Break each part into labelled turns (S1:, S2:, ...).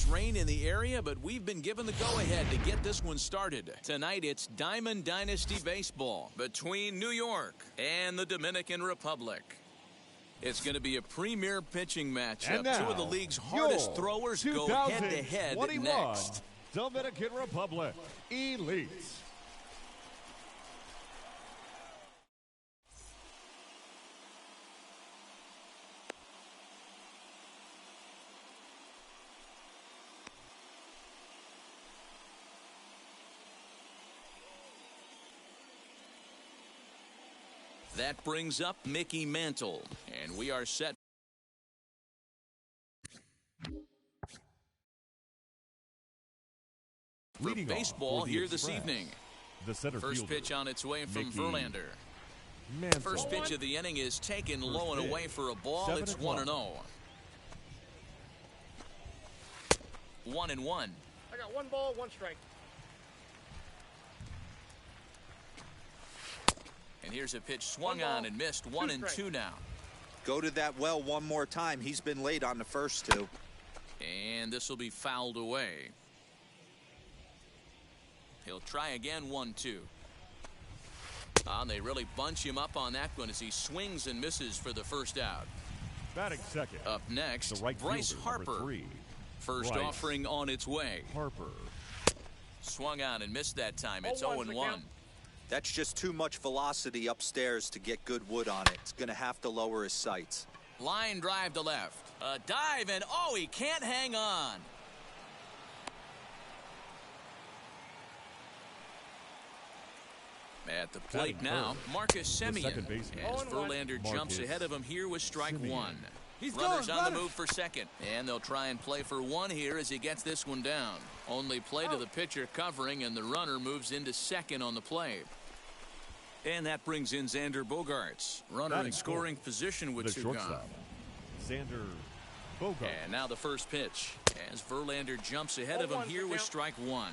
S1: Rain in the area, but we've been given the go-ahead to get this one started. Tonight, it's Diamond Dynasty Baseball between New York and the Dominican Republic. It's going to be a premier pitching matchup.
S2: Now,
S1: two of the league's hardest throwers go head-to-head next.
S2: Dominican Republic Elite.
S1: That brings up Mickey Mantle, and we are set. For baseball here this evening.
S2: The center
S1: First
S2: fielder,
S1: pitch on its way from
S2: Mickey
S1: Verlander.
S2: Mantle.
S1: First pitch of the inning is taken low and away for a ball. It's 1-0. 1-1.
S3: I got 1 ball, 1 strike.
S1: And here's a pitch swung on and missed. 1-2 now.
S4: Go to that well one more time. He's been late on the first 2.
S1: And this will be fouled away. He'll try again. 1-2. They really bunch him up on that one as he swings and misses for the first out.
S2: Batting second.
S1: Up next,
S2: the right
S1: Bryce
S2: fielder,
S1: Harper.
S2: 3.
S1: First
S2: Bryce
S1: offering on its way.
S2: Harper.
S1: Swung on and missed that time. It's
S3: 0-1.
S1: 0-1.
S4: That's just too much velocity upstairs to get good wood on it. It's going to have to lower his sights.
S1: Line drive to left. A dive, and he can't hang on. At the plate now, Marcus Semien. As Verlander jumps ahead of him here with strike 1. Runners on the move for second. And they'll try and play for 1 here as he gets this one down. Only play to the pitcher covering, and the runner moves into second on the play. And that brings in Xander Bogaerts. Runner in scoring position with 2 gone.
S2: Xander Bogaerts.
S1: And now the first pitch as Verlander jumps ahead of him here with strike 1.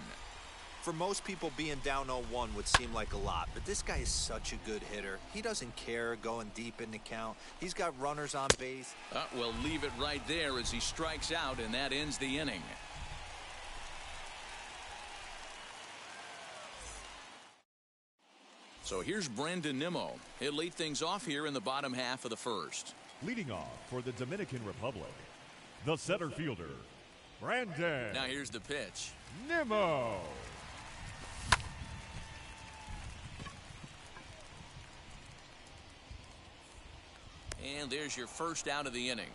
S4: For most people, being down 0-1 would seem like a lot, but this guy is such a good hitter. He doesn't care going deep in the count. He's got runners on base.
S1: We'll leave it right there as he strikes out, and that ends the inning. So here's Brandon Nimmo. He'll lead things off here in the bottom half of the first.
S2: Leading off for the Dominican Republic, the center fielder, Brandon.
S1: Now here's the pitch.
S2: Nimmo.
S1: And there's your first out of the inning.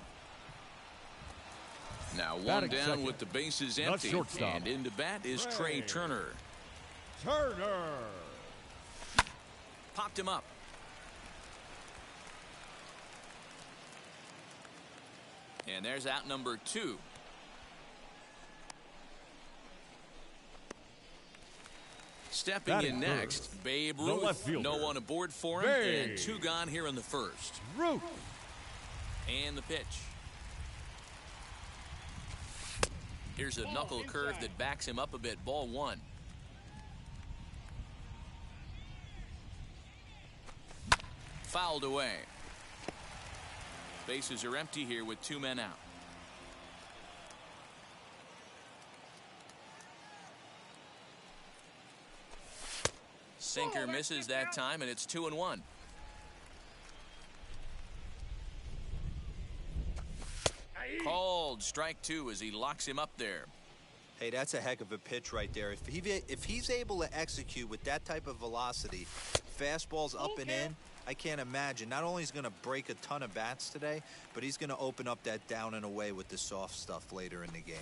S1: Now one
S2: Batting
S1: down
S2: second.
S1: with the bases empty. And into bat is Trey Turner.
S2: Turner.
S1: Popped him up. And there's out number 2. Stepping in next, Babe Ruth. No one aboard for him, and 2 gone here in the first.
S2: Ruth.
S1: And the pitch. Here's a knuckle curve that backs him up a bit. Ball 1. Fouled away. Bases are empty here with 2 men out. Sinker misses that time, and it's 2-1. Called strike 2 as he locks him up there.
S4: Hey, that's a heck of a pitch right there. If he's able to execute with that type of velocity, fastballs up and in, I can't imagine. Not only is he going to break a ton of bats today, but he's going to open up that down and away with the soft stuff later in the game.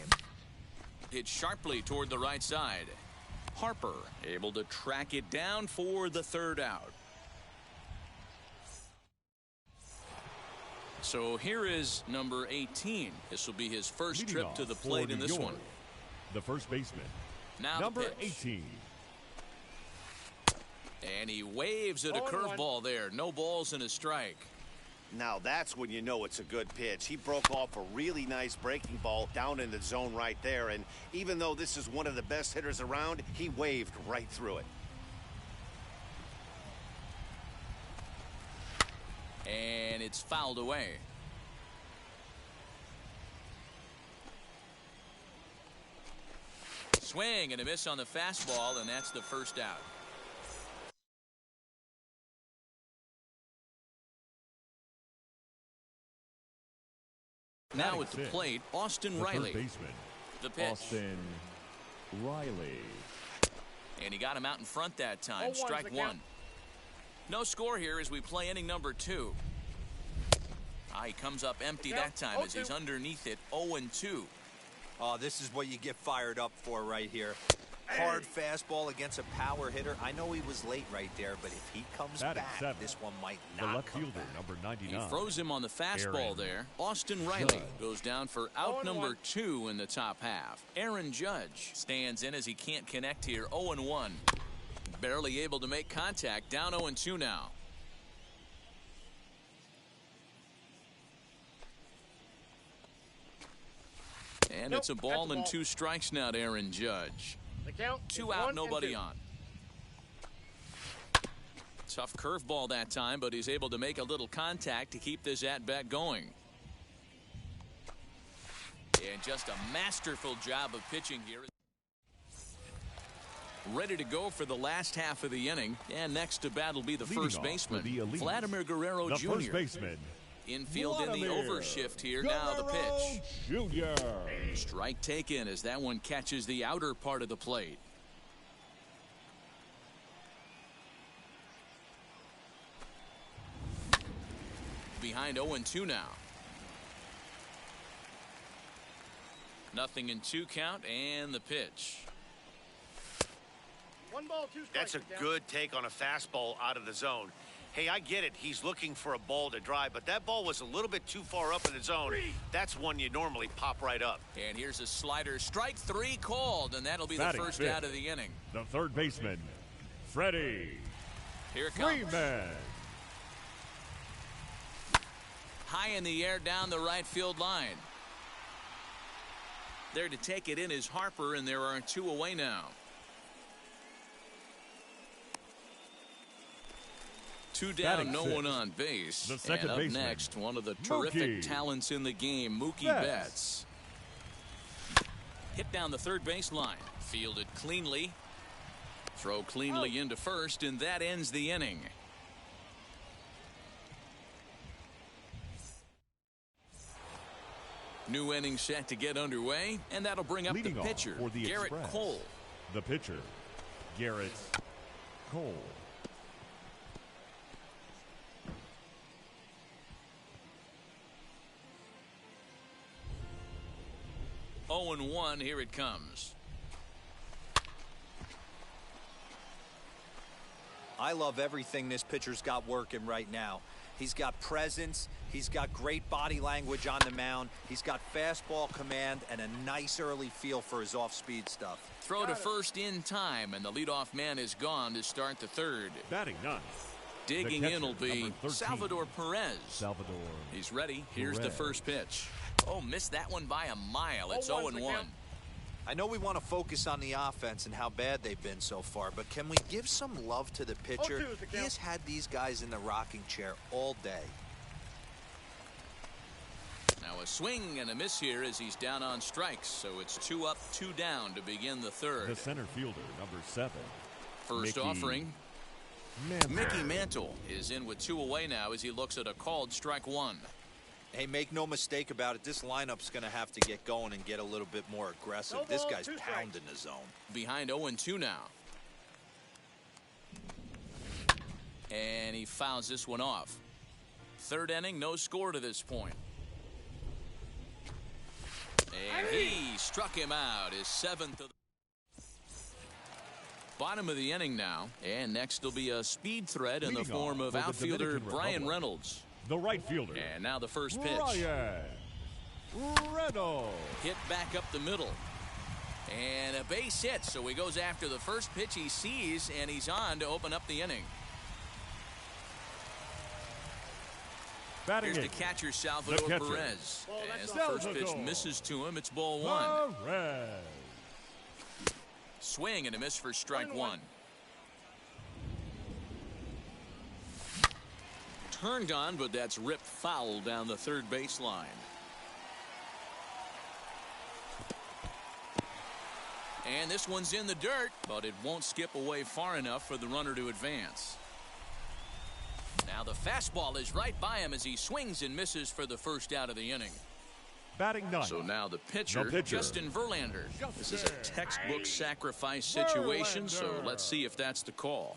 S1: Hit sharply toward the right side. Harper able to track it down for the 3rd out. So here is number 18. This will be his first trip to the plate in this one.
S2: The first baseman,
S1: Now
S2: number
S1: the pitch.
S2: 18.
S1: And he waves at a curveball there. No balls and a strike.
S5: Now that's when you know it's a good pitch. He broke off a really nice breaking ball down in the zone right there. And even though this is one of the best hitters around, he waved right through it.
S1: And it's fouled away. Swing and a miss on the fastball, and that's the first out. Now at the plate, Austin Riley.
S2: Baseman,
S1: the pitch.
S2: Austin Riley.
S1: And he got him out in front that time. Strike one. No score here as we play inning number 2. He comes up empty that time as he's underneath it. 0-2.
S4: Oh, this is what you get fired up for right here. Hard fastball against a power hitter. I know he was late right there, but if he comes back, this one might not
S2: the left
S4: come
S2: fielder,
S4: back.
S2: number 99.
S1: He froze him on the fastball there. Austin Riley goes down for out number 2 in the top half. Aaron Judge stands in as he can't connect here. 0-1. Barely able to make contact. Down 0-2 now. And it's a ball and 2 strikes now to Aaron Judge.
S3: The count
S1: 2 out, nobody on. Tough curveball that time, but he's able to make a little contact to keep this at-bat going. And just a masterful job of pitching here. Ready to go for the last half of the inning. And next to bat will be the first baseman, Vladimir Guerrero Jr.
S2: First baseman.
S1: Infield in the overshift here. Now the pitch.
S2: Junior.
S1: Strike taken as that one catches the outer part of the plate. Behind 0-2 now. Nothing in 2 count and the pitch.
S3: 1 ball, 2 strikes.
S5: That's a good take on a fastball out of the zone. Hey, I get it. He's looking for a ball to drive, but that ball was a little bit too far up in the zone. That's one you normally pop right up.
S1: And here's a slider. Strike 3 called, and that'll be the first out of the inning.
S2: The third baseman, Freddie
S1: Here it comes.
S2: Freeman.
S1: High in the air down the right field line. There to take it in is Harper, and there are 2 away now. 2 down, no one on base.
S2: The second
S1: and up
S2: baseman,
S1: next, one of the terrific talents in the game, Mookie Betts. Hit down the third base line. Fielded cleanly. Throw cleanly into first, and that ends the inning. New inning set to get underway, and that'll bring up
S2: Leading
S1: the pitcher,
S2: for the
S1: Garrett
S2: Express.
S1: Cole.
S2: The pitcher, Garrett Cole.
S1: 0-1, here it comes.
S4: I love everything this pitcher's got working right now. He's got presence. He's got great body language on the mound. He's got fastball command and a nice early feel for his off-speed stuff.
S1: Throw to first in time, and the leadoff man is gone to start the third.
S2: Batting ninth.
S1: Digging in will be Salvador Perez.
S2: Salvador.
S1: He's ready. Here's the first pitch. Oh, missed that one by a mile. It's 0-1.
S4: I know we want to focus on the offense and how bad they've been so far, but can we give some love to the pitcher? He has had these guys in the rocking chair all day.
S1: Now a swing and a miss here as he's down on strikes, so it's 2 up, 2 down to begin the third.
S2: The center fielder, number 7.
S1: First
S2: Mickey
S1: offering.
S2: Mantle.
S1: Mickey Mantle is in with 2 away now as he looks at a called strike 1.
S4: Hey, make no mistake about it. This lineup's going to have to get going and get a little bit more aggressive. This guy's pounding the zone.
S1: Behind 0-2 now. And he fouls this one off. Third inning, no score to this point. And he struck him out, his 7th of the bottom of the inning now. And next will be a speed threat in the form of outfielder Brian Reynolds.
S2: The right fielder.
S1: And now the first pitch.
S2: Brian Reynolds.
S1: Hit back up the middle. And a base hit, so he goes after the first pitch he sees, and he's on to open up the inning. Here's the catcher, Salvador Perez. As the first pitch misses to him, it's ball one. Swing and a miss for strike one. Turned on, but that's ripped foul down the third baseline. And this one's in the dirt, but it won't skip away far enough for the runner to advance. Now the fastball is right by him as he swings and misses for the first out of the inning.
S2: Batting ninth.
S1: So now the pitcher, Justin Verlander. This is a textbook sacrifice situation, so let's see if that's the call.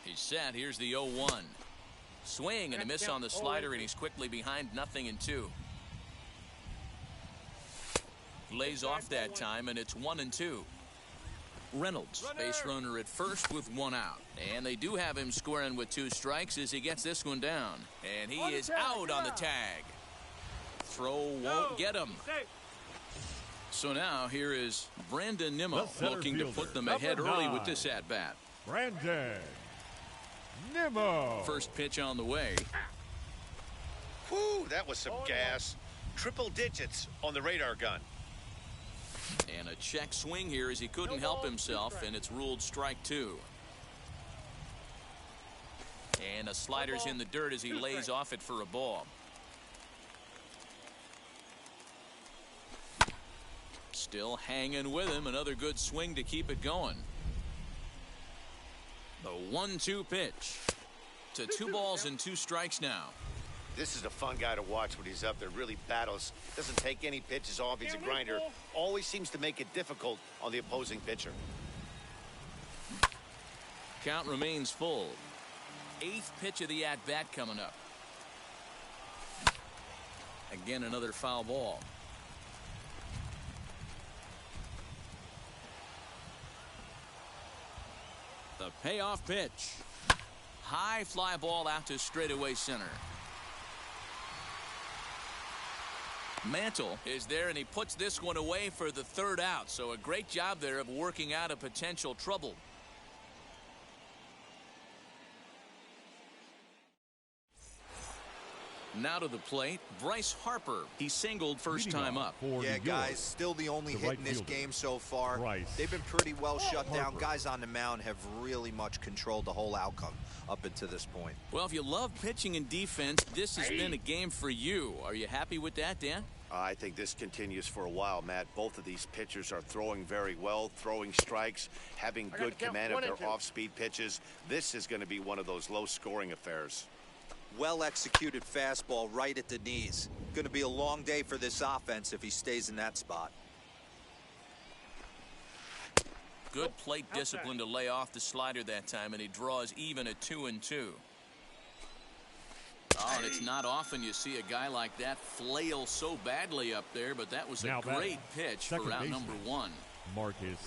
S1: He's set. Here's the 0-1. Swing and a miss on the slider, and he's quickly behind 0-2. Lays off that time, and it's 1-2. Reynolds, base runner at first with one out. And they do have him squaring with 2 strikes as he gets this one down. And he is out on the tag. Throw won't get him. So now here is Brandon Nimmo looking to put them ahead early with this at-bat.
S2: Brandon Nimmo.
S1: First pitch on the way.
S5: Whew, that was some gas. Triple digits on the radar gun.
S1: And a check swing here as he couldn't help himself, and it's ruled strike 2. And a slider's in the dirt as he lays off it for a ball. Still hanging with him. Another good swing to keep it going. The 1-2 pitch. To 2 balls and 2 strikes now.
S5: This is a fun guy to watch when he's up there. Really battles. Doesn't take any pitches off. He's a grinder. Always seems to make it difficult on the opposing pitcher.
S1: Count remains full. 8th pitch of the at-bat coming up. Again, another foul ball. The payoff pitch. High fly ball out to straightaway center. Mantle is there, and he puts this one away for the 3rd out. So a great job there of working out a potential trouble. Now to the plate, Bryce Harper. He singled first time up.
S4: Yeah, guys, still the only hit in this game so far. They've been pretty well shut down. Guys on the mound have really much controlled the whole outcome up until this point.
S1: Well, if you love pitching and defense, this has been a game for you. Are you happy with that, Dan?
S5: I think this continues for a while, Matt. Both of these pitchers are throwing very well, throwing strikes, having good command of their off-speed pitches. This is going to be one of those low-scoring affairs.
S4: Well-executed fastball right at the knees. Going to be a long day for this offense if he stays in that spot.
S1: Good plate discipline to lay off the slider that time, and he draws even at 2-2. Oh, and it's not often you see a guy like that flail so badly up there, but that was a great pitch for out number 1. Marcus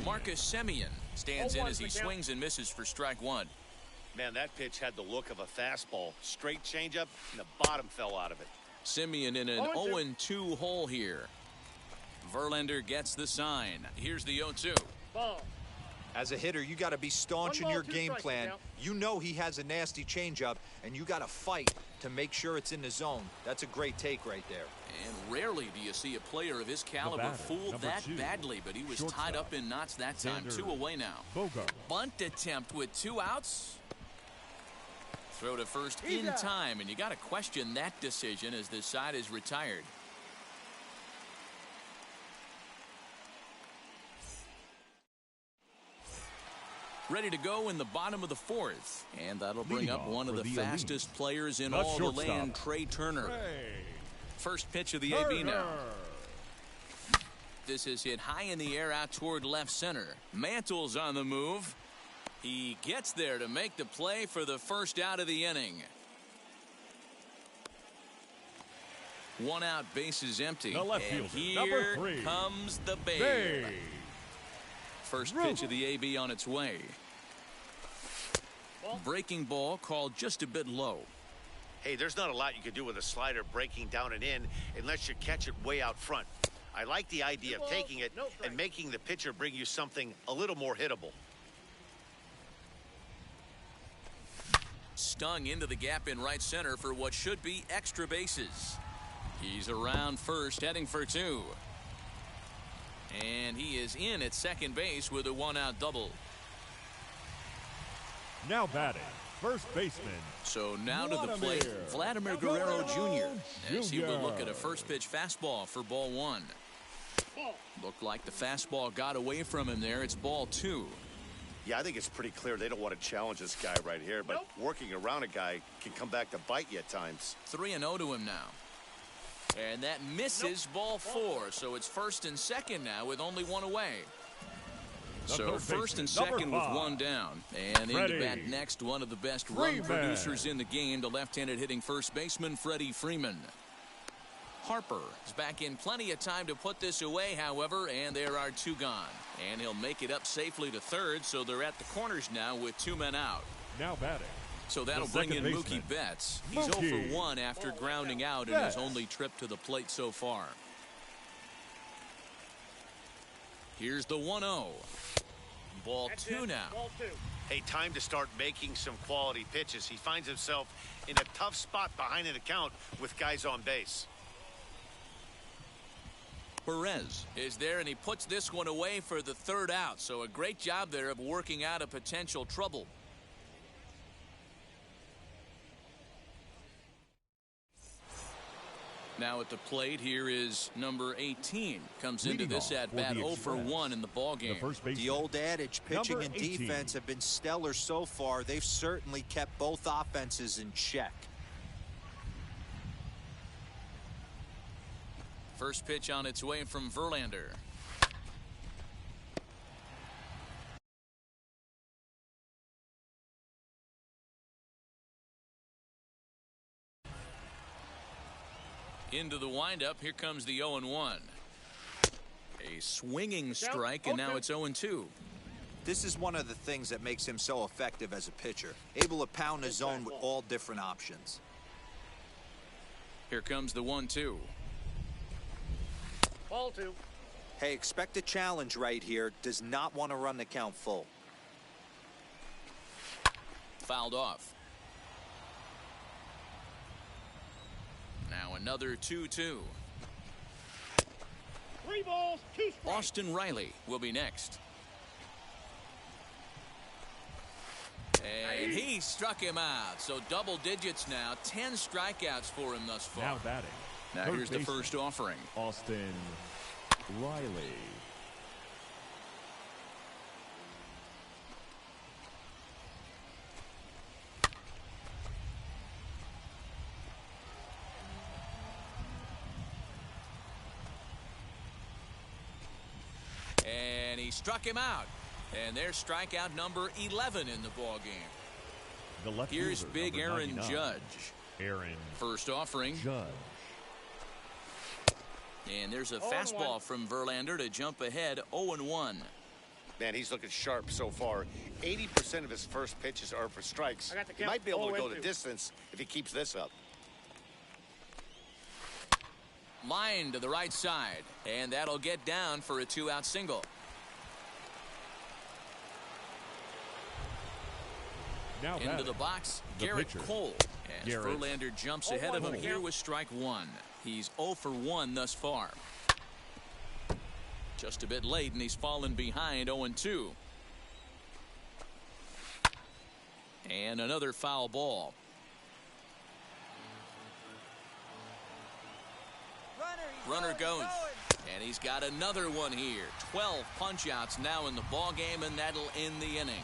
S1: Semien stands in as he swings and misses for strike 1.
S5: Man, that pitch had the look of a fastball. Straight changeup, and the bottom fell out of it.
S1: Semien in an 0-2 hole here. Verlander gets the sign. Here's the 0-2.
S3: Ball.
S4: As a hitter, you got to be staunch in your game plan. You know he has a nasty changeup, and you got to fight to make sure it's in the zone. That's a great take right there.
S1: And rarely do you see a player of his caliber fooled that badly, but he was tied up in knots that time. 2 away now. Bunt attempt with 2 outs. Throw to first in time, and you got to question that decision as this side is retired. Ready to go in the bottom of the 4th, and that'll bring up one of the fastest players in all the land, Trey Turner. First pitch of the AB now. This is hit high in the air out toward left center. Mantle's on the move. He gets there to make the play for the first out of the inning. 1 out, bases empty. And here comes the Babe. First pitch of the AB on its way. Breaking ball called just a bit low.
S5: Hey, there's not a lot you can do with a slider breaking down and in unless you catch it way out front. I like the idea of taking it and making the pitcher bring you something a little more hittable.
S1: Stung into the gap in right center for what should be extra bases. He's around first, heading for two. And he is in at second base with a one-out double.
S2: Now batting, first baseman.
S1: So now to the plate, Vladimir Guerrero Jr. as he will look at a first pitch fastball for ball one. Looked like the fastball got away from him there. It's ball two.
S5: Yeah, I think it's pretty clear they don't want to challenge this guy right here, but working around a guy can come back to bite you at times.
S1: 3-0 to him now. And that misses ball four, so it's first and second now with only one away. So first and second with one down. And in to bat next, one of the best run producers in the game, the left-handed hitting first baseman, Freddie Freeman. Harper is back in plenty of time to put this away, however, and there are two gone. And he'll make it up safely to third, so they're at the corners now with two men out.
S2: Now batting.
S1: So that'll bring in Mookie Betts. He's 0 for 1 after grounding out in his only trip to the plate so far. Here's the 1-0. Ball two now.
S5: Hey, time to start making some quality pitches. He finds himself in a tough spot behind an account with guys on base.
S1: Perez is there, and he puts this one away for the third out. So a great job there of working out a potential trouble. Now at the plate, here is number 18. Comes into this at-bat 0 for 1 in the ballgame.
S4: The old adage, pitching and defense have been stellar so far. They've certainly kept both offenses in check.
S1: First pitch on its way from Verlander. Into the windup. Here comes the 0-1. A swinging strike, and now it's 0-2.
S4: This is one of the things that makes him so effective as a pitcher. Able to pound his zone with all different options.
S1: Here comes the 1-2.
S3: Ball two.
S4: Hey, expect a challenge right here. Does not want to run the count full.
S1: Fouled off. Now another 2-2.
S3: 3 balls, 2 strikes.
S1: Austin Riley will be next. And he struck him out. So double digits now. 10 strikeouts for him thus far.
S2: Now batting.
S1: Now here's the first offering.
S2: Austin Riley.
S1: And he struck him out. And there's strikeout number 11 in the ballgame. Here's big Aaron Judge. First offering.
S2: Judge.
S1: And there's a fastball from Verlander to jump ahead 0-1.
S5: Man, he's looking sharp so far. 80% of his first pitches are for strikes. He might be able to go the distance if he keeps this up.
S1: Line to the right side, and that'll get down for a 2-out single.
S2: Now
S1: into the box, Garrett Cole. As Verlander jumps ahead of him here with strike one. He's 0 for 1 thus far. Just a bit late, and he's fallen behind 0-2. And another foul ball. Runner goes. And he's got another one here. 12 punch-outs now in the ball game, and that'll end the inning.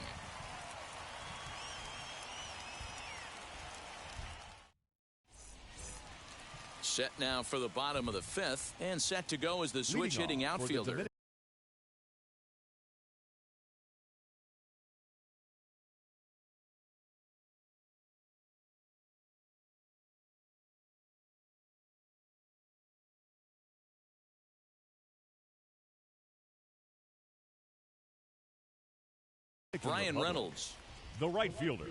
S1: Set now for the bottom of the 5th, and set to go as the switch hitting outfielder. Brian Reynolds.
S2: The right fielder.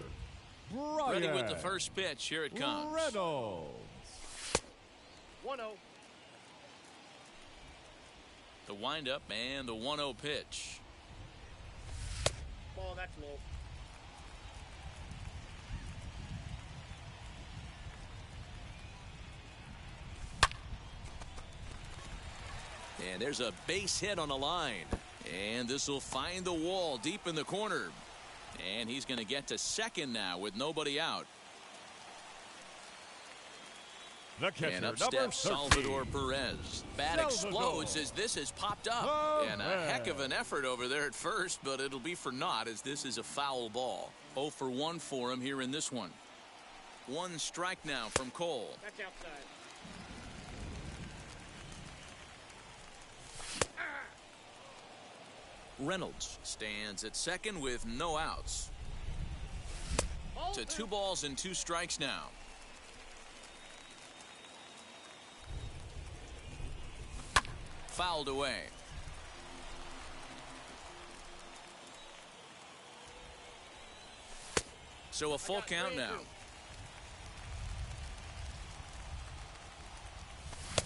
S1: Ready with the first pitch. Here it comes.
S2: Reynolds.
S3: 1-0.
S1: The windup and the 1-0 pitch.
S3: Ball, that's low.
S1: And there's a base hit on the line. And this will find the wall deep in the corner. And he's going to get to second now with nobody out.
S2: The catcher,
S1: and up
S2: number
S1: steps Salvador Perez. Bat explodes as this has popped up. And a heck of an effort over there at first, but it'll be for naught as this is a foul ball. 0 for 1 for him here in this one. 1 strike now from Cole.
S3: That's outside.
S1: Reynolds stands at second with no outs. To 2 balls and 2 strikes now. Fouled away. So a full count now.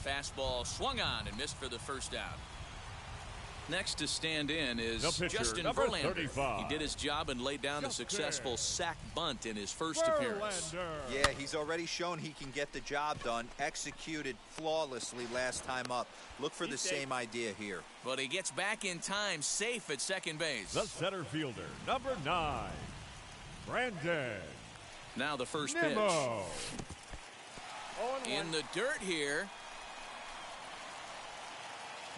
S1: Fastball swung on and missed for the first out. Next to stand in is Justin Verlander.
S2: 35.
S1: He did his job and laid down a successful sac bunt in his first appearance.
S4: Yeah, he's already shown he can get the job done. Executed flawlessly last time up. Look for the same idea here.
S1: But he gets back in time, safe at second base.
S2: The center fielder, number 9, Brandon.
S1: Now the first
S2: Nimmo.
S1: pitch. In the dirt here.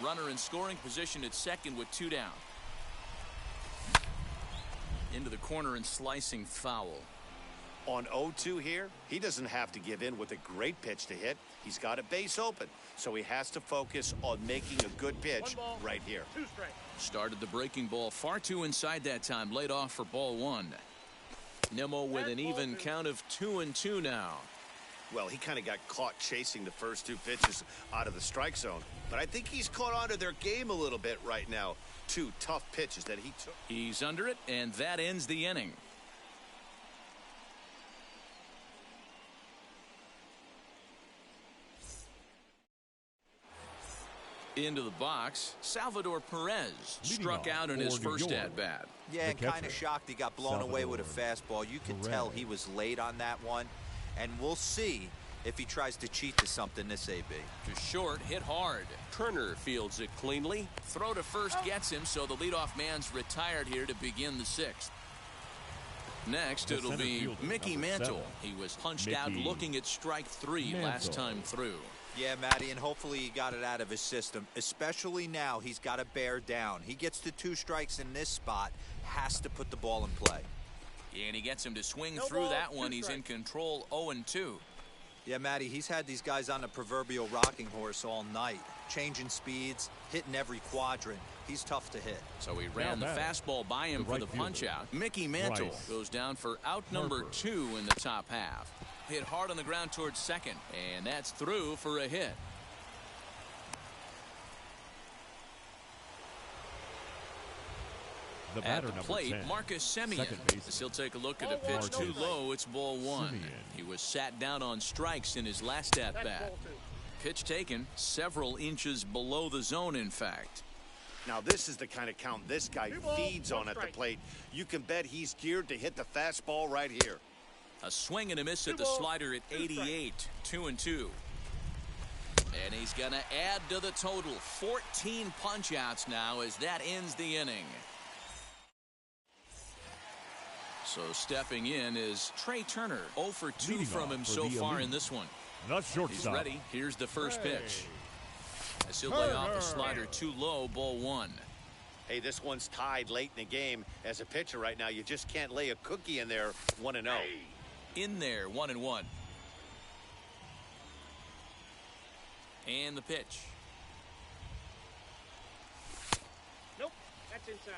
S1: Runner in scoring position at second with 2 down. Into the corner and slicing foul.
S5: On 0-2 here, he doesn't have to give in with a great pitch to hit. He's got a base open, so he has to focus on making a good pitch right here.
S3: 2 strikes.
S1: Started the breaking ball far too inside that time. Laid off for ball 1. Nimmo with an even count of 2-2 now.
S5: Well, he kind of got caught chasing the first 2 pitches out of the strike zone. But I think he's caught on to their game a little bit right now. 2 tough pitches that he took.
S1: He's under it, and that ends the inning. Into the box, Salvador Perez struck out in his first at-bat.
S4: Yeah, and kind of shocked he got blown away with a fastball. You can tell he was late on that one. And we'll see if he tries to cheat to something this AB.
S1: To short, hit hard. Turner fields it cleanly. Throw to first gets him, so the leadoff man's retired here to begin the 6th. Next, it'll be Mickey Mantle. He was punched out looking at strike 3 last time through.
S4: Yeah, Matty, and hopefully he got it out of his system. Especially now, he's got to bear down. He gets to 2 strikes in this spot, has to put the ball in play.
S1: And he gets him to swing through that one. He's in control 0-2.
S4: Yeah, Matty, he's had these guys on the proverbial rocking horse all night. Changing speeds, hitting every quadrant. He's tough to hit.
S1: So he ran the fastball by him for the punch-out. Mickey Mantle goes down for out number 2 in the top half. Hit hard on the ground towards second. And that's through for a hit. At the plate, Marcus Semien. As he'll take a look at a pitch too low, it's ball 1. He was sat down on strikes in his last at-bat. Pitch taken several inches below the zone, in fact.
S5: Now, this is the kind of count this guy feeds on at the plate. You can bet he's geared to hit the fastball right here.
S1: A swing and a miss at the slider at 88, 2-2. And he's going to add to the total. 14 punch-outs now as that ends the inning. So stepping in is Trey Turner. 0 for 2 from him so far in this one. He's ready. Here's the first pitch. As he'll lay off a slider too low, ball 1.
S5: Hey, this one's tied late in the game. As a pitcher right now, you just can't lay a cookie in there 1-0.
S1: In there, 1-1. And the pitch.
S3: Nope, that's inside.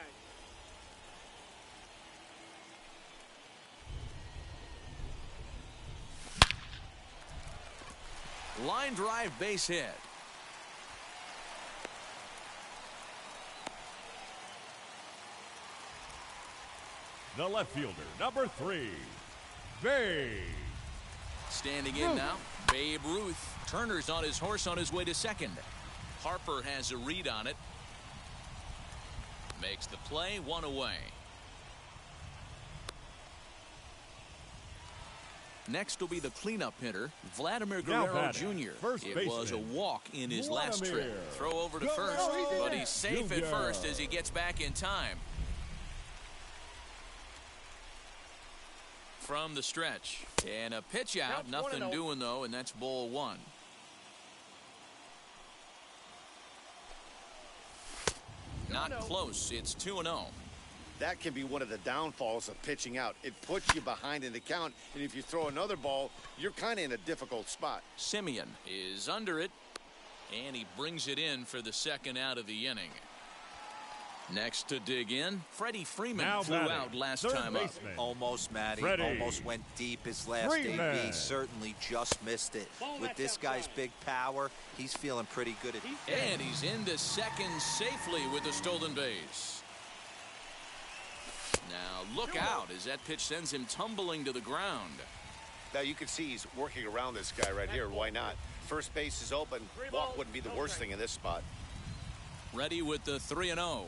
S1: Line drive base hit.
S2: The left fielder, number 3, Babe.
S1: Standing in now, Babe Ruth. Turner's on his horse on his way to second. Harper has a read on it. Makes the play, one away. Next will be the cleanup hitter, Vladimir Guerrero Jr. It was a walk in his last trip. Throw over to first, but he's safe at first as he gets back in time. From the stretch. And a pitch out, nothing doing though, and that's ball one. Not close, it's 2-0.
S5: That can be one of the downfalls of pitching out. It puts you behind in the count, and if you throw another ball, you're kind of in a difficult spot.
S1: Semien is under it, and he brings it in for the second out of the inning. Next to dig in, Freddie Freeman flew out last time up.
S4: Almost, Matty. Almost went deep his last AB. Certainly just missed it. With this guy's big power, he's feeling pretty good.
S1: And he's into second safely with the stolen base. Now look out as that pitch sends him tumbling to the ground.
S5: Now you can see he's working around this guy right here. Why not? First base is open. Walk wouldn't be the worst thing in this spot.
S1: Ready with the 3-0.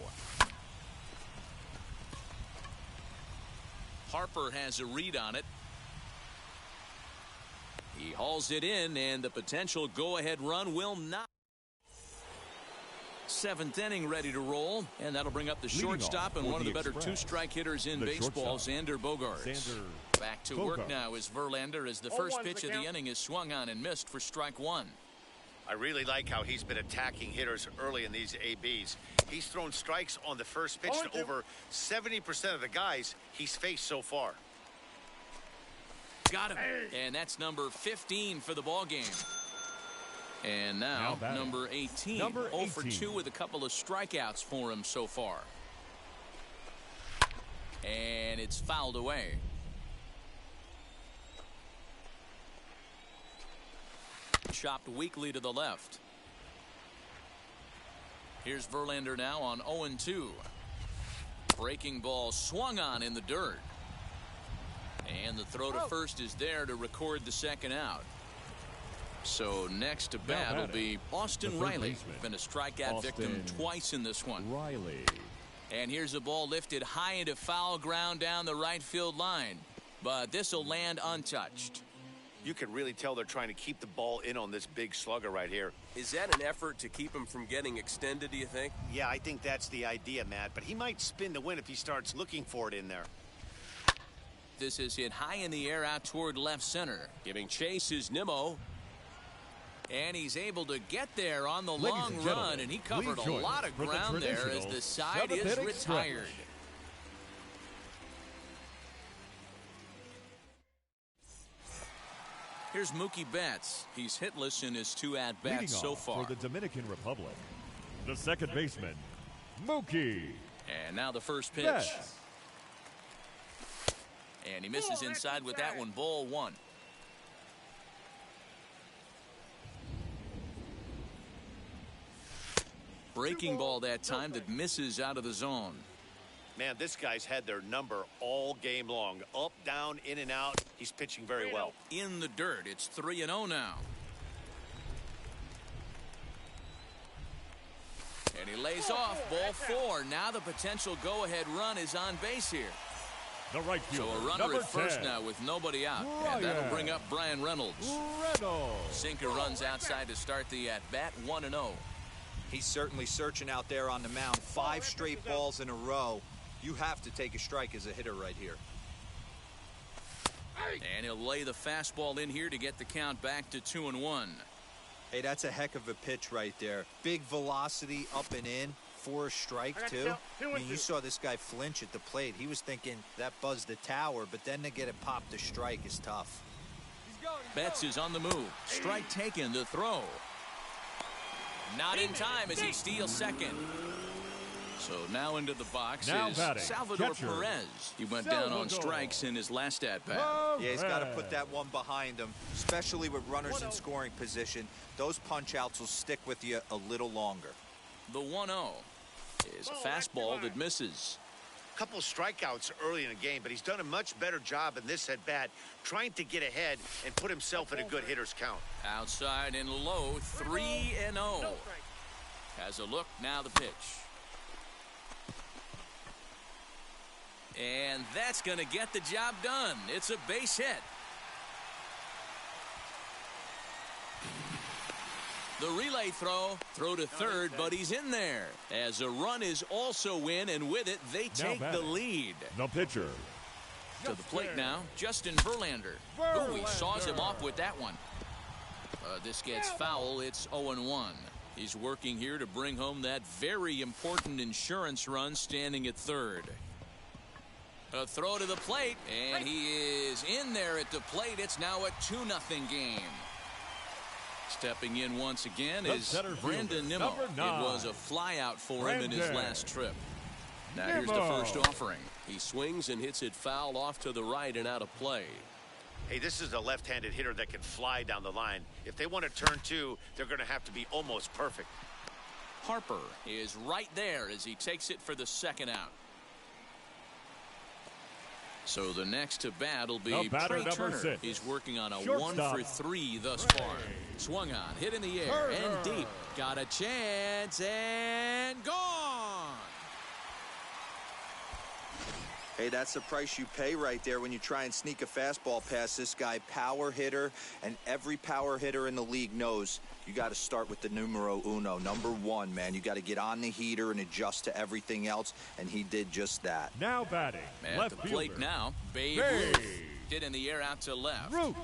S1: Harper has a read on it. He hauls it in, and the potential go-ahead run will not. Seventh inning ready to roll, and that'll bring up the shortstop and one of the better two-strike hitters in baseball, Xander Bogaerts. Back to work now is Verlander as the first pitch of the inning is swung on and missed for strike one.
S5: I really like how he's been attacking hitters early in these ABs. He's thrown strikes on the first pitch to over 70% of the guys he's faced so far.
S1: Got him. And that's number 15 for the ball game. And now number 18. 0 for 2 with a couple of strikeouts for him so far. And it's fouled away. Chopped weakly to the left. Here's Verlander now on 0-2. Breaking ball swung on in the dirt. And the throw to first is there to record the second out. So next to bat will be Austin Riley. Been a strikeout victim twice in this one. And here's a ball lifted high into foul ground down the right field line. But this will land untouched.
S5: You can really tell they're trying to keep the ball in on this big slugger right here.
S6: Is that an effort to keep him from getting extended, do you think?
S5: Yeah, I think that's the idea, Matt. But he might spin to win if he starts looking for it in there.
S1: This is hit high in the air out toward left center. Giving chase is Nimmo. And he's able to get there on the long run, and he covered a lot of ground there as the side is retired. Here's Mookie Betts. He's hitless in his 2 at-bats so far.
S2: For the Dominican Republic, the second baseman, Mookie.
S1: And now the first pitch.
S2: Betts.
S1: And he misses inside with that one, ball one. Breaking ball that time that misses out of the zone.
S5: Man, this guy's had their number all game long. Up, down, in and out. He's pitching very well.
S1: In the dirt. It's 3-0 now. And he lays off ball 4. Now the potential go-ahead run is on base here.
S2: The right fielder,
S1: so a runner at first now with nobody out. And that'll bring up Brian Reynolds. Sinker runs outside to start the at-bat, 1-0.
S4: He's certainly searching out there on the mound. 5 straight balls in a row. You have to take a strike as a hitter right here.
S1: And he'll lay the fastball in here to get the count back to 2-1.
S4: Hey, that's a heck of a pitch right there. Big velocity up and in for a strike, too. I mean, you saw this guy flinch at the plate. He was thinking that buzzed the tower, but then to get it popped to strike is tough.
S1: Betts is on the move. Strike taken, the throw. Not in time as he steals second. So now into the box is Salvador Perez. He went down on strikes in his last at-bat.
S4: Yeah, he's got to put that one behind him, especially with runners in scoring position. Those punch-outs will stick with you a little longer.
S1: The 1-0 is a fastball that misses.
S5: A couple of strikeouts early in the game, but he's done a much better job in this at-bat trying to get ahead and put himself in a good hitter's count.
S1: Outside and low, 3-0. Has a look, now the pitch. And that's going to get the job done. It's a base hit. The relay throw to third, but he's in there. As a run is also in, and with it, they take the lead.
S2: The pitcher.
S1: To the plate now, Justin Verlander. Oh, he saws him off with that one. This gets foul. It's 0-1. He's working here to bring home that very important insurance run, standing at third. A throw to the plate, and he is in there at the plate. It's now a 2-0 game. Stepping in once again is Brandon Nimmo. It was a flyout for him in his last trip. Now here's the first offering.
S6: He swings and hits it foul off to the right and out of play.
S5: Hey, this is a left-handed hitter that can fly down the line. If they want to turn two, they're going to have to be almost perfect.
S1: Harper is right there as he takes it for the second out. So the next to bat will be Trey Turner.
S2: 6.
S1: He's working on a
S2: Shortstop.
S1: 1-for-3 thus far. Swung on, hit in the air, and deep. Got a chance, and gone.
S4: Hey, that's the price you pay right there when you try and sneak a fastball past this guy. Power hitter, and every power hitter in the league knows you got to start with the numero uno, number one, man. You got to get on the heater and adjust to everything else, and he did just that.
S2: Now batting.
S1: At
S2: Left
S1: the plate
S2: fielder.
S1: now, Babe Ruth. Hit in the air out to left.
S2: Ruth.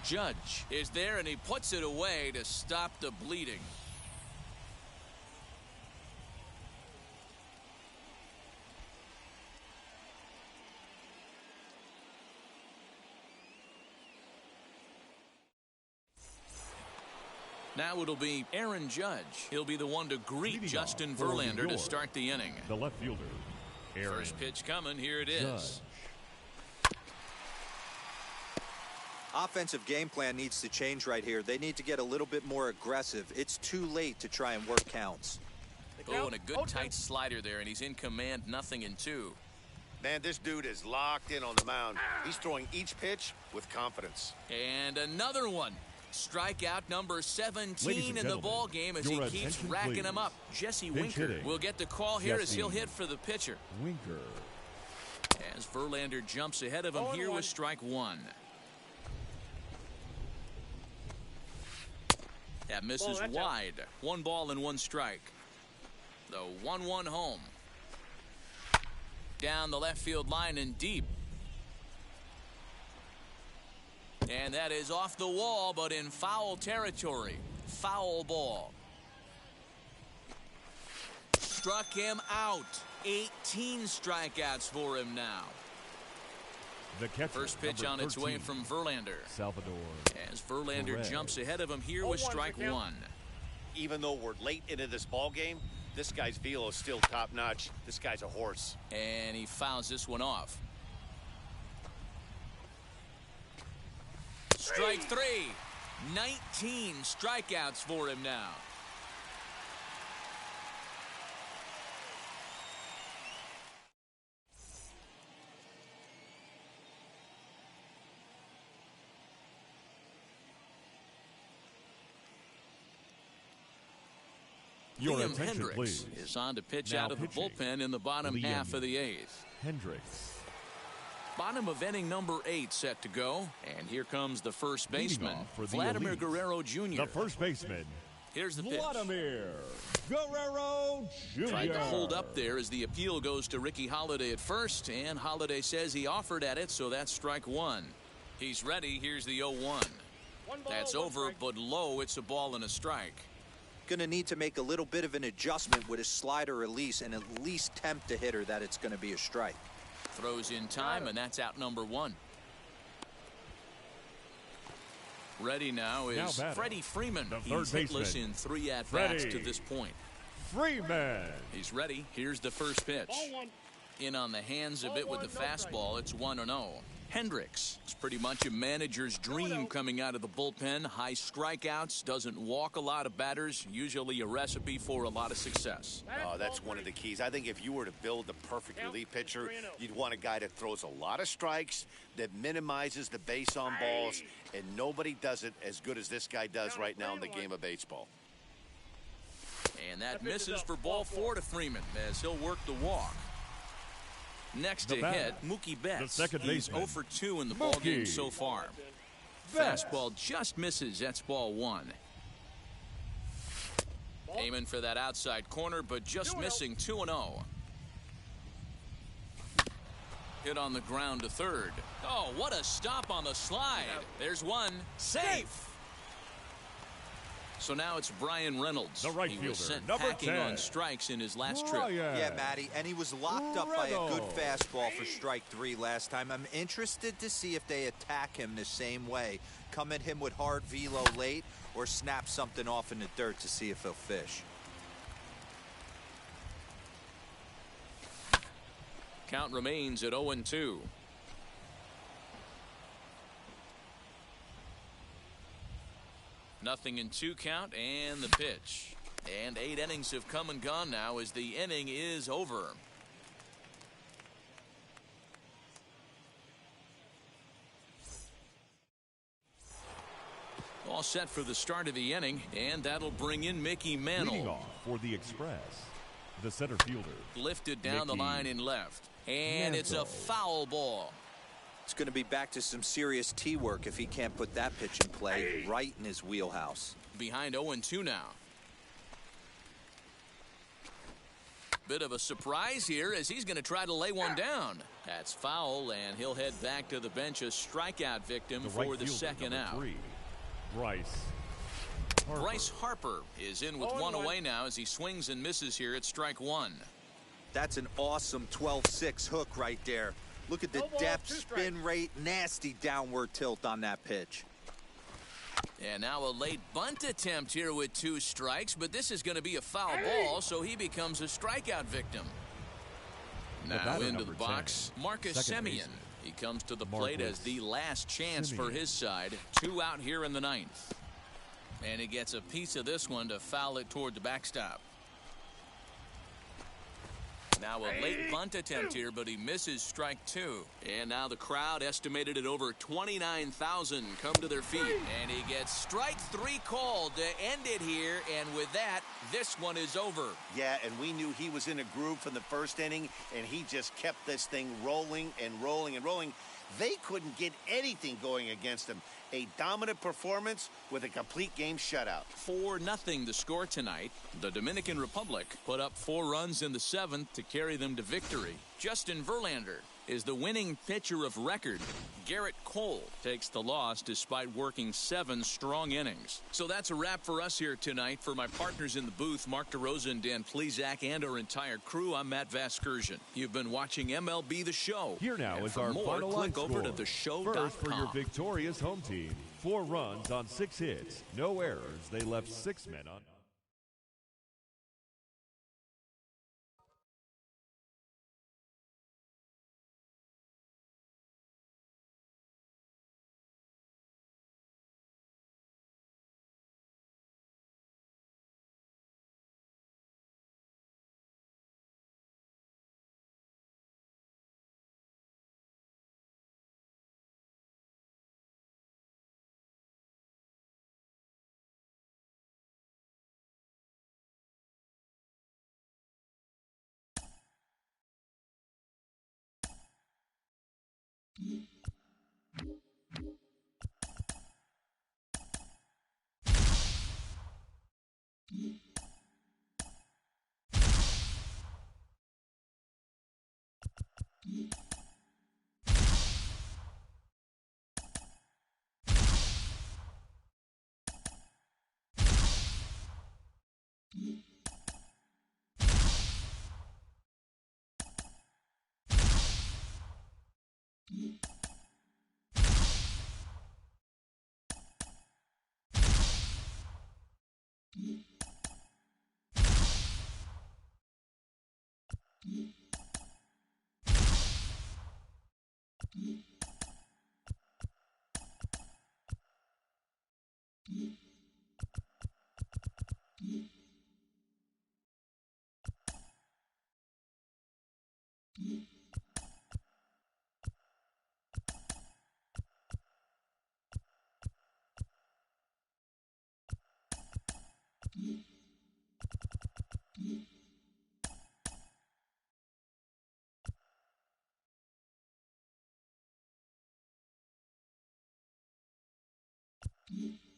S1: Judge is there, and he puts it away to stop the bleeding. Now it'll be Aaron Judge. He'll be the one to greet
S2: Leading
S1: Justin
S2: off for New
S1: Verlander to
S2: York,
S1: start the inning.
S2: The left fielder. Aaron
S1: First pitch coming. Here it is.
S2: Judge.
S4: Offensive game plan needs to change right here. They need to get a little bit more aggressive. It's too late to try and work counts.
S1: Oh, and a good tight slider there, and he's in command, 0-2.
S5: Man, this dude is locked in on the mound. He's throwing each pitch with confidence.
S1: And another one. Strikeout number 17 in the
S2: gentlemen,
S1: ball game as he
S2: your
S1: keeps
S2: attention,
S1: racking
S2: please.
S1: them up. Jesse
S2: Pinch
S1: Winker
S2: hitting.
S1: will get the call here as he'll
S2: Jesse
S1: hit for the pitcher.
S2: Winker.
S1: As Verlander jumps ahead of him here with strike one. That misses wide. 1 ball and 1 strike. The 1-1 home. Down the left field line and deep. And that is off the wall, but in foul territory. Foul ball. Struck him out. 18 strikeouts for him now.
S2: The catcher,
S1: First pitch
S2: number
S1: on its way
S2: 13,
S1: from Verlander.
S2: Salvador.
S1: As Verlander
S2: Perez.
S1: jumps ahead of him here with strike one.
S5: Even though we're late into this ball game, this guy's velo is still top-notch. This guy's a horse.
S1: And he fouls this one off. Strike 3. 19 strikeouts for him now.
S2: Your
S1: Liam
S2: attention,
S1: Hendricks
S2: please.
S1: is on to pitch
S2: Now
S1: out of the
S2: pitching,
S1: bullpen in the bottom
S2: Liam
S1: half of the 8th.
S2: Hendricks.
S1: Bottom of inning number 8 set to go. And here comes the first baseman,
S2: off for the
S1: Vladimir
S2: Elite,
S1: Guerrero Jr.
S2: The first baseman,
S1: Here's the pitch.
S2: Vladimir Guerrero Jr.
S1: Tried to hold up there as the appeal goes to Ricky Holiday at first, and Holiday says he offered at it, so that's strike one. He's ready. Here's the 0-1. That's over, but low. It's a ball and a strike.
S4: Going to need to make a little bit of an adjustment with his slider release and at least tempt the hitter that it's going to be a strike.
S1: Throws in time, and that's out number 1. Ready now is
S2: batting,
S1: Freddie Freeman.
S2: the
S1: He's
S2: third
S1: hitless
S2: baseman,
S1: in 3 at-bats
S2: Freddie
S1: to this point.
S2: Freeman.
S1: He's ready. Here's the first pitch. In on the hands a bit with the fastball. It's 1-0. Hendricks. It's pretty much a manager's dream coming out of the bullpen. High strikeouts, doesn't walk a lot of batters, usually a recipe for a lot of success.
S5: Oh, that's one of the keys. I think if you were to build the perfect relief pitcher, you'd want a guy that throws a lot of strikes, that minimizes the base on balls, and nobody does it as good as this guy does right now in the game of baseball.
S1: And that
S3: That pitch is
S1: misses
S3: up.
S1: for ball 4 to Freeman as he'll work the walk. Next
S2: The
S1: to
S2: bat,
S1: hit, Mookie Betts.
S2: the second
S1: He's
S2: baseman,
S1: 0 for 2 in the ballgame
S2: Mookie
S1: so far.
S2: Betts.
S1: Fastball just misses. That's ball 1. Aiming for that outside corner, but just missing 2-0. Hit on the ground to third. Oh, what a stop on the slide. There's one. Safe. So now it's Brian Reynolds.
S2: The right
S1: he
S2: fielder,
S1: was sent
S2: number
S1: packing
S2: 10.
S1: on strikes in his last trip.
S4: Yeah, Matty, and he was locked up by a good
S2: Reynolds.
S4: fastball for strike 3 last time. I'm interested to see if they attack him the same way. Come at him with hard velo late or snap something off in the dirt to see if he'll fish.
S1: Count remains at 0-2. Nothing in 2 count and the pitch. And 8 innings have come and gone now as the inning is over. All set for the start of the inning, and that'll bring in Mickey
S2: Leading
S1: Mantle.
S2: off for the Express, the center fielder.
S1: Lifted down the
S2: Mickey
S1: line in left. And it's a
S2: Mantle.
S1: foul ball.
S4: It's going to be back to some serious tee work if he can't put that pitch in play right in his wheelhouse.
S1: Behind 0-2 now. Bit of a surprise here as he's going to try to lay one down. That's foul, and he'll head back to the bench, a strikeout victim
S2: The
S1: for
S2: right
S1: the
S2: fielder,
S1: second
S2: number
S1: out.
S2: 3, Bryce Harper.
S1: Bryce Harper is in with 1 away now as he swings and misses here at strike 1.
S4: That's an awesome 12-6 hook right there. Look at the
S3: No ball,
S4: depth,
S3: 2
S4: spin
S3: strikes.
S4: rate, nasty downward tilt on that pitch.
S1: And now a late bunt attempt here with 2 strikes, but this is going to be a foul ball, so he becomes a strikeout victim.
S2: The
S1: Now
S2: batter,
S1: into the
S2: number
S1: box,
S2: 10,
S1: Marcus
S2: second
S1: Semien.
S2: baseman,
S1: He comes to the plate as
S2: Marcus
S1: the last chance for
S2: Semien.
S1: his side. 2 out here in the 9th. And he gets a piece of this one to foul it toward the backstop. Now a late bunt attempt here, but he misses strike 2. And now the crowd, estimated at over 29,000, come to their feet. And he gets strike 3 called to end it here. And with that, this one is over.
S5: Yeah, and we knew he was in a groove from the first inning, and he just kept this thing rolling and rolling and rolling. They couldn't get anything going against him. A dominant performance with a complete game shutout.
S1: 4-0 the score tonight. The Dominican Republic put up 4 runs in the 7th to carry them to victory. Justin Verlander is the winning pitcher of record. Garrett Cole takes the loss despite working 7 strong innings. So that's a wrap for us here tonight. For my partners in the booth, Mark DeRosa and Dan Plesac, and our entire crew, I'm Matt Vasgersian. You've been watching MLB The Show.
S2: Here now
S1: And
S2: is
S1: for
S2: our
S1: more,
S2: final line
S1: click over
S2: score.
S1: to theshow.com.
S2: First for your victorious home team. 4 runs on 6 hits. No errors. They left 6 men on.
S7: Mm-hmm.